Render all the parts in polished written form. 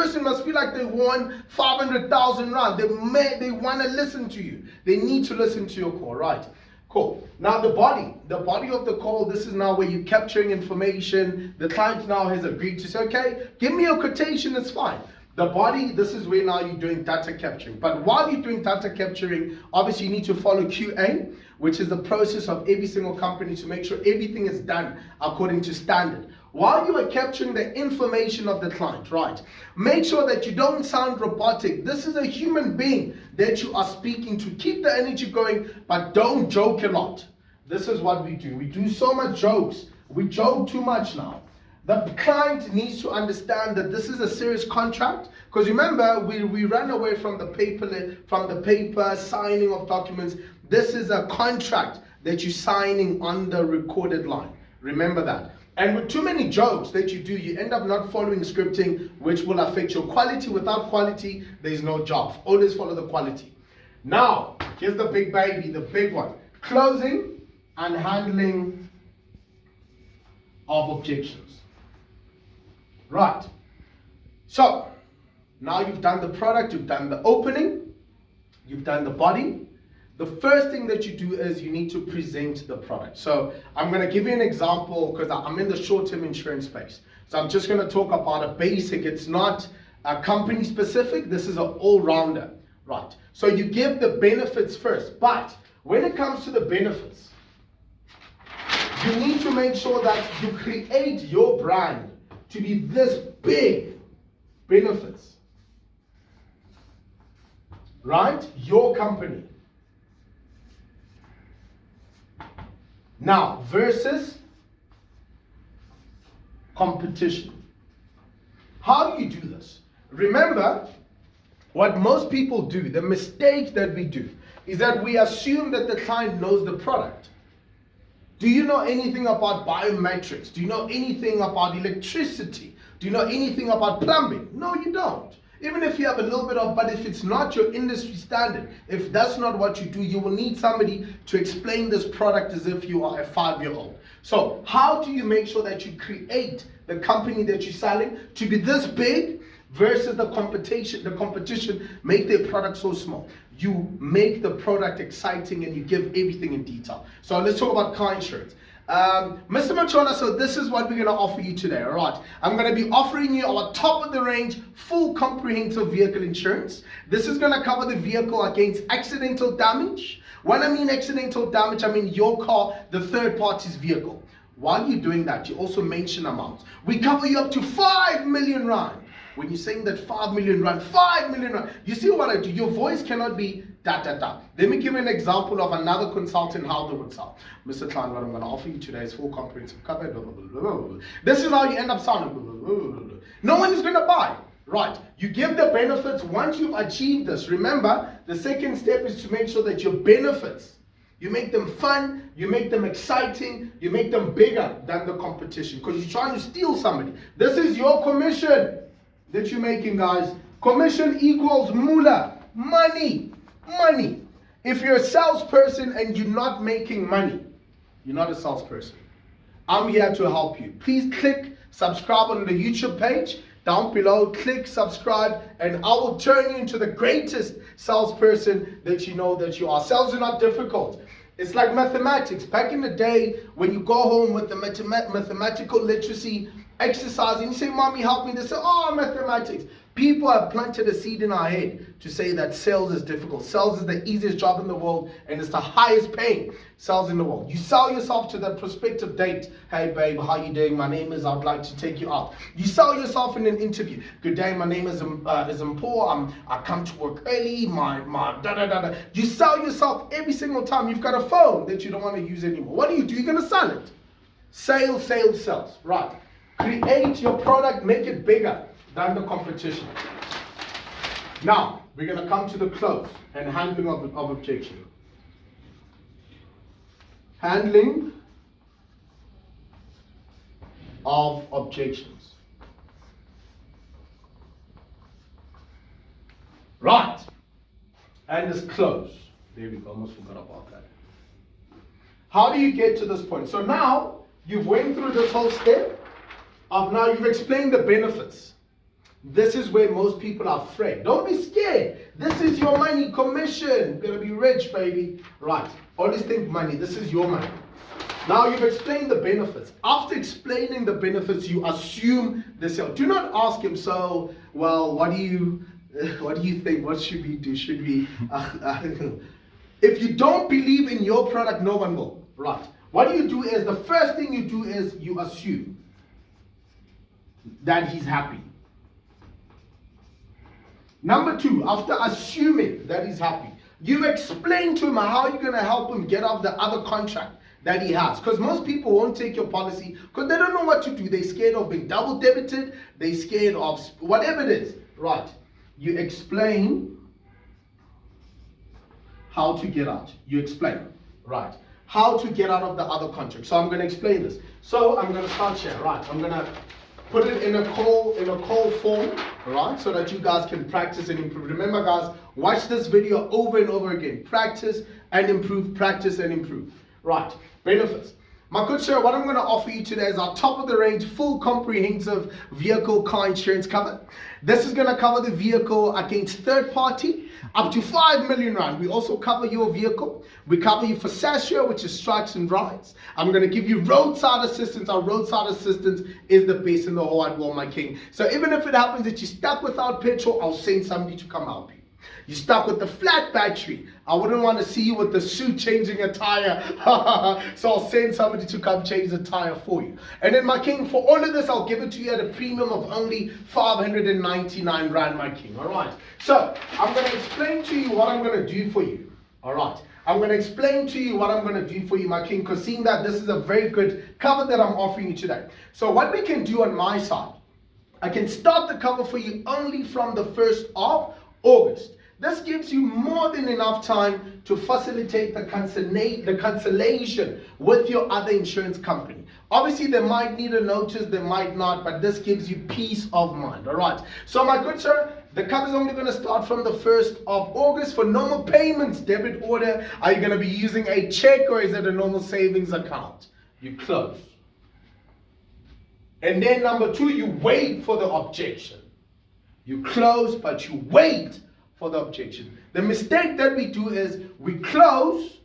person must feel like they won 500,000 rand. They want to listen to you. They need to listen to your call, right? Cool. Now the body of the call, this is now where you're capturing information. The client now has agreed to say, okay, give me a quotation, it's fine. The body, this is where now you're doing data capturing. But while you're doing data capturing, obviously you need to follow QA, which is the process of every single company to make sure everything is done according to standard. While you are capturing the information of the client, right, make sure that you don't sound robotic. This is a human being that you are speaking to. Keep the energy going, but don't joke a lot. This is what we do. We do so much jokes. We joke too much now. The client needs to understand that this is a serious contract, because remember, we ran away from the paper signing of documents. This is a contract that you're signing on the recorded line. Remember that. And with too many jokes that you do, you end up not following scripting, which will affect your quality. Without quality, there's no job. Always follow the quality. Now, here's the big baby, the big one. Closing and handling of objections. Right. So, now you've done the product, you've done the opening, you've done the body. The first thing that you do is you need to present the product. So I'm going to give you an example because I'm in the short-term insurance space. So I'm just going to talk about a basic. It's not a company specific. This is an all-rounder, right? So you give the benefits first. But when it comes to the benefits, you need to make sure that you create your brand to be this big benefits, right? Your company. Now, versus competition. How do you do this? Remember, what most people do, the mistake that we do, is that we assume that the client knows the product. Do you know anything about biometrics? Do you know anything about electricity? Do you know anything about plumbing? No, you don't. Even if you have a little bit of, but if it's not your industry standard, if that's not what you do, you will need somebody to explain this product as if you are a 5-year-old. So how do you make sure that you create the company that you're selling to be this big versus the competition make their product so small? You make the product exciting and you give everything in detail. So let's talk about car insurance. Mr. Machola, so this is what we're going to offer you today, all right? I'm going to be offering you our top of the range, full comprehensive vehicle insurance. This is going to cover the vehicle against accidental damage. When I mean accidental damage, I mean your car, the third party's vehicle. While you're doing that, you also mention amounts. We cover you up to 5 million rand. When you're saying that 5 million rand, 5 million rand, you see what I do? Your voice cannot be da. Let me give you an example of another consultant, how they would sound. Mr. Klein, what I'm going to offer you today is full comprehensive cover. Blah, blah, blah, blah, blah. This is how you end up sounding. Blah, blah, blah, blah. No one is going to buy. Right. You give the benefits. Once you've achieved this, remember, the second step is to make sure that your benefits, you make them fun, you make them exciting, you make them bigger than the competition, because you're trying to steal somebody. This is your commission that you're making, guys. Commission equals moolah, money. If you're a salesperson and you're not making money, you're not a salesperson. I'm here to help you. Please click subscribe on the YouTube page down below. Click subscribe and I will turn you into the greatest salesperson that you know that you are. Sales are not difficult. It's like mathematics. Back in the day when you go home with the mathematical literacy exercise and you say, "Mommy, help me," they say, "Oh, mathematics." People have planted a seed in our head to say that sales is difficult. Sales is the easiest job in the world and it's the highest paying sales in the world. You sell yourself to that prospective date. "Hey babe, how you doing? My name is, I'd like to take you out." You sell yourself in an interview. "Good day, my name is Mpho. I come to work early, my da. You sell yourself every single time. You've got a phone that you don't want to use anymore. What do? You're going to sell it. Sales. Right. Create your product, make it bigger than the competition. Now, we're going to come to the close and handling of objection. Handling of objections. Right. And it's close. There we go. Almost forgot about that. How do you get to this point? So now, you've went through this whole step of now you've explained the benefits. This is where most people are afraid. Don't be scared. This is your money, commission. You're going to be rich, baby. Right. Always think money. This is your money. Now you've explained the benefits. After explaining the benefits, you assume the sale. Do not ask him, so, well, what do you think? What should we do? Should we? If you don't believe in your product, no one will. Right. What you do is, the first thing you do is you assume that he's happy. Number two, after assuming that he's happy, you explain to him how you're going to help him get off the other contract that he has. Because most people won't take your policy because they don't know what to do. They're scared of being double debited. They're scared of whatever it is. Right. You explain how to get out. You explain. Right. How to get out of the other contract. So I'm going to explain this. So I'm going to start here. Right. I'm going to put it in a call form, right? So that you guys can practice and improve. Remember, guys, watch this video over and over again. Practice and improve. Practice and improve. Right. Benefits. My good sir, what I'm going to offer you today is our top of the range, full comprehensive vehicle car insurance cover. This is going to cover the vehicle against third party up to 5 million rand. We also cover your vehicle. We cover you for SASHA, which is strikes and rides. I'm going to give you roadside assistance. Our roadside assistance is the best in the whole wide world, my king. So even if it happens that you're stuck without petrol, I'll send somebody to come help you. You're stuck with the flat battery. I wouldn't want to see you with the suit changing a tire. So I'll send somebody to come change the tire for you. And then, my king, for all of this, I'll give it to you at a premium of only 599 rand, my king. All right. So I'm going to explain to you what I'm going to do for you. All right. I'm going to explain to you what I'm going to do for you, my king, because seeing that this is a very good cover that I'm offering you today. So what we can do on my side, I can start the cover for you only from the 1st of August. This gives you more than enough time to facilitate the cancellation with your other insurance company. Obviously, they might need a notice, they might not, but this gives you peace of mind. All right. So, my good sir, the cover is only going to start from the 1st of August. For normal payments, debit order, are you going to be using a check or is it a normal savings account? You close. And then number 2, you wait for the objection. You close, but you wait for the objection. The mistake that we do is we close,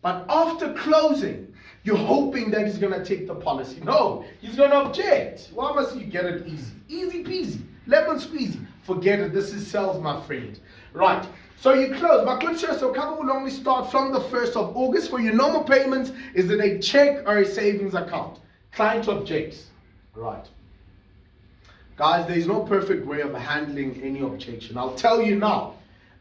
but after closing, you're hoping that he's going to take the policy. No, he's going to object. Why must you get it easy? Easy peasy, lemon squeezy. Forget it. This is sales, my friend. Right. So you close. My good sir, so cover will only start from the 1st of August. For your normal payments, is it a check or a savings account? Client objects. Right. Guys, there is no perfect way of handling any objection. I'll tell you now.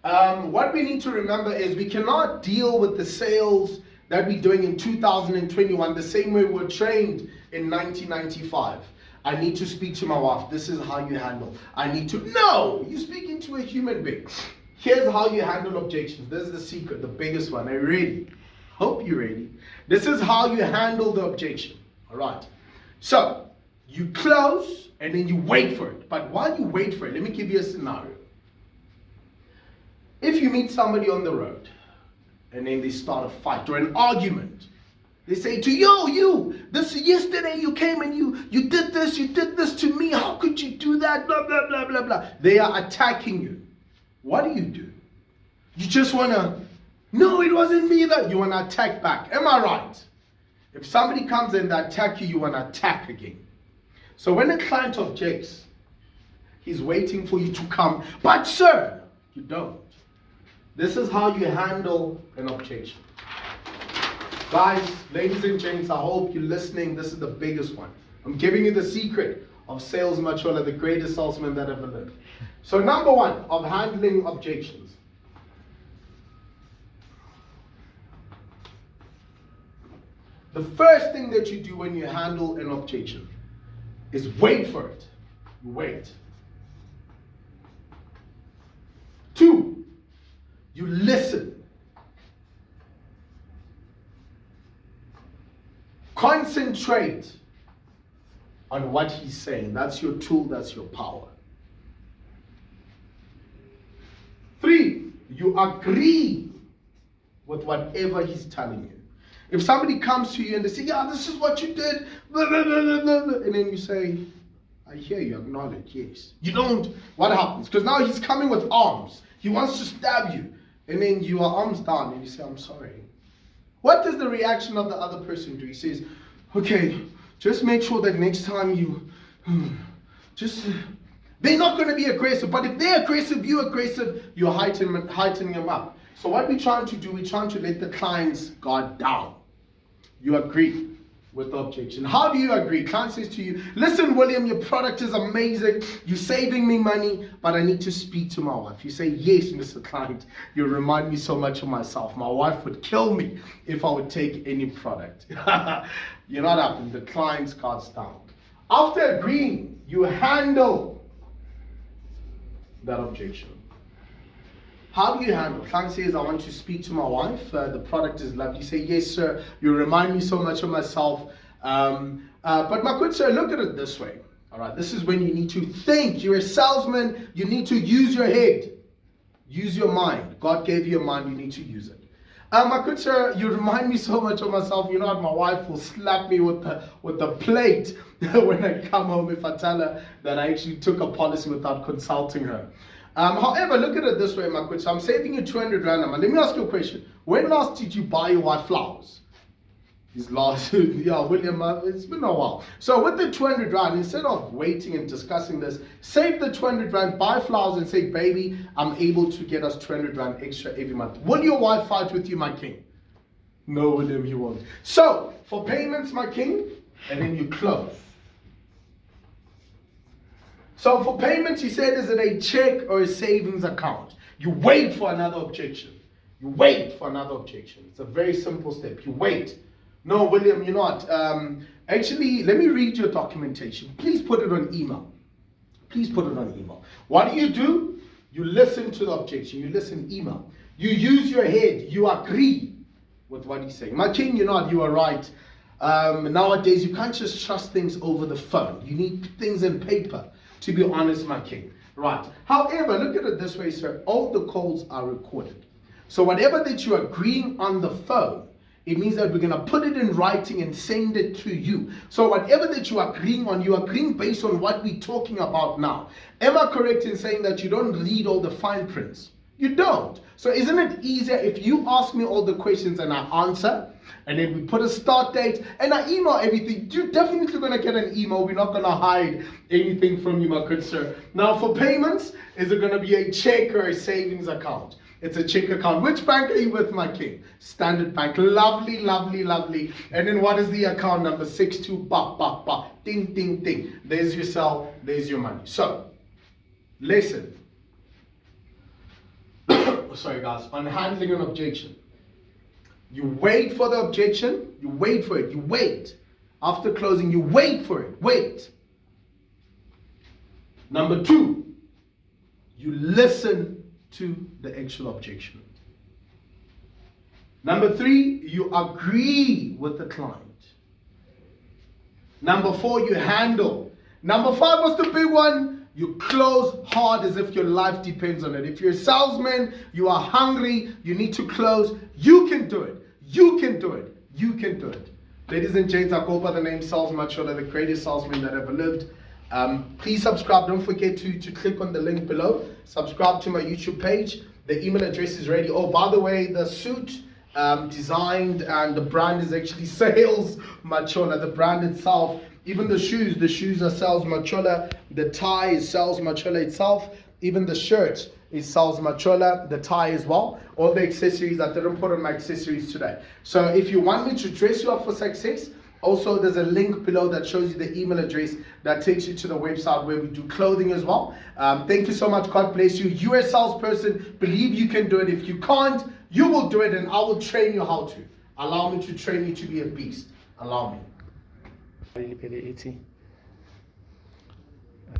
What we need to remember is we cannot deal with the sales that we're doing in 2021 the same way we were trained in 1995. I need to speak to my wife. This is how you handle. I need to. No! You're speaking to a human being. Here's how you handle objections. This is the secret, the biggest one. Are you ready? Hope you're ready. This is how you handle the objection. All right. So, you close and then you wait for it. But while you wait for it, let me give you a scenario. If you meet somebody on the road and then they start a fight or an argument, they say to you, yesterday you came and you did this to me. How could you do that? Blah, blah, blah, blah, blah. They are attacking you. What do? You just want to, no, it wasn't me that. You want to attack back. Am I right? If somebody comes and they attack you, you want to attack again. So when a client objects, he's waiting for you to come. But sir, you don't. This is how you handle an objection. Guys, ladies and gents, I hope you're listening. This is the biggest one. I'm giving you the secret of Sales Machola, the greatest salesman that ever lived. So number 1 of handling objections. The first thing that you do when you handle an objection is wait for it. Wait. 2, you listen. Concentrate on what he's saying. That's your tool, that's your power. 3, you agree with whatever he's telling you. If somebody comes to you and they say, yeah, this is what you did, blah, blah, blah, blah, blah, and then you say, I I hear you, acknowledge, yes. You don't, what happens? Because now he's coming with arms. He wants to stab you. And then you are arms down and you say, I'm sorry. What does the reaction of the other person do? He says, okay, just make sure that next time you, they're not going to be aggressive. But if they're aggressive, you're heightening them up. So what we're trying to do, we're trying to let the client's guard down. You agree with the objection. How do you agree? Client says to you, listen, William, your product is amazing. You're saving me money, but I need to speak to my wife. You say, yes, Mr. Client. You remind me so much of myself. My wife would kill me if I would take any product. You're not up. The client's guard's down. After agreeing, you handle that objection. How do you handle? Client says, I want to speak to my wife. The product is lovely. You say, yes, sir. You remind me so much of myself. But my good sir, look at it this way. All right. This is when you need to think. You're a salesman. You need to use your head. Use your mind. God gave you a mind. You need to use it. My good sir, you remind me so much of myself. You know what? My wife will slap me with the plate when I come home if I tell her that I actually took a policy without consulting her. However, look at it this way, my good. So I'm saving you 200 rand a month. Let me ask you a question. When last did you buy your wife flowers? His last, yeah, William, it's been a while. So with the 200 rand, instead of waiting and discussing this, save the 200 rand, buy flowers and say, baby, I'm able to get us 200 rand extra every month. Will your wife fight with you, my king? No, William, he won't. So for payments, my king, and then you close. So for payments, he said, is it a check or a savings account? You wait for another objection. You wait for another objection. It's a very simple step. You wait. No, William, you're not. Actually, let me read your documentation. Please put it on email. Please put it on email. What do? You listen to the objection. You listen email. You use your head. You agree with what he's saying. My king, you're not. You are right. Nowadays, you can't just trust things over the phone. You need things in paper. To be honest, my king. Right. However, look at it this way, sir. All the calls are recorded. So whatever that you're agreeing on the phone, it means that we're going to put it in writing and send it to you. So whatever that you're agreeing based on what we're talking about now. Am I correct in saying that you don't read all the fine prints? You don't. So isn't it easier if you ask me all the questions and I answer, and then we put a start date and I email everything? You're definitely going to get an email. We're not going to hide anything from you, my good sir. Now for payments, is it going to be a check or a savings account? It's a check account. Which bank are you with, my king? Standard Bank. Lovely, lovely, lovely. And then what is the account number? 62 ding, ding, ding. There's your cell. There's your money. So, listen. Sorry, guys. On handling an objection. You wait for the objection. You wait for it. You wait. After closing, you wait for it. Wait. Number 2, you listen to the actual objection. Number 3, you agree with the client. Number 4, you handle. Number 5 was the big one. You close hard as if your life depends on it. If you're a salesman, you are hungry, you need to close, you can do it. You can do it. You can do it. Ladies and gents, I go by the name Sales Machola, the greatest salesman that ever lived. Please subscribe. Don't forget to click on the link below. Subscribe to my YouTube page. The email address is ready. Oh, by the way, the suit designed and the brand is actually Sales Machola. The brand itself, even the shoes are Sales Machola. The tie is Sales Machola itself. Even the shirt is Sales Machola. The tie as well. All the accessories, I didn't put on my accessories today. So if you want me to dress you up for success, also, there's a link below that shows you the email address that takes you to the website where we do clothing as well. Thank you so much. God bless you. You're a salesperson. Believe you can do it. If you can't, you will do it, and I will train you how to. Allow me to train you to be a beast. Allow me.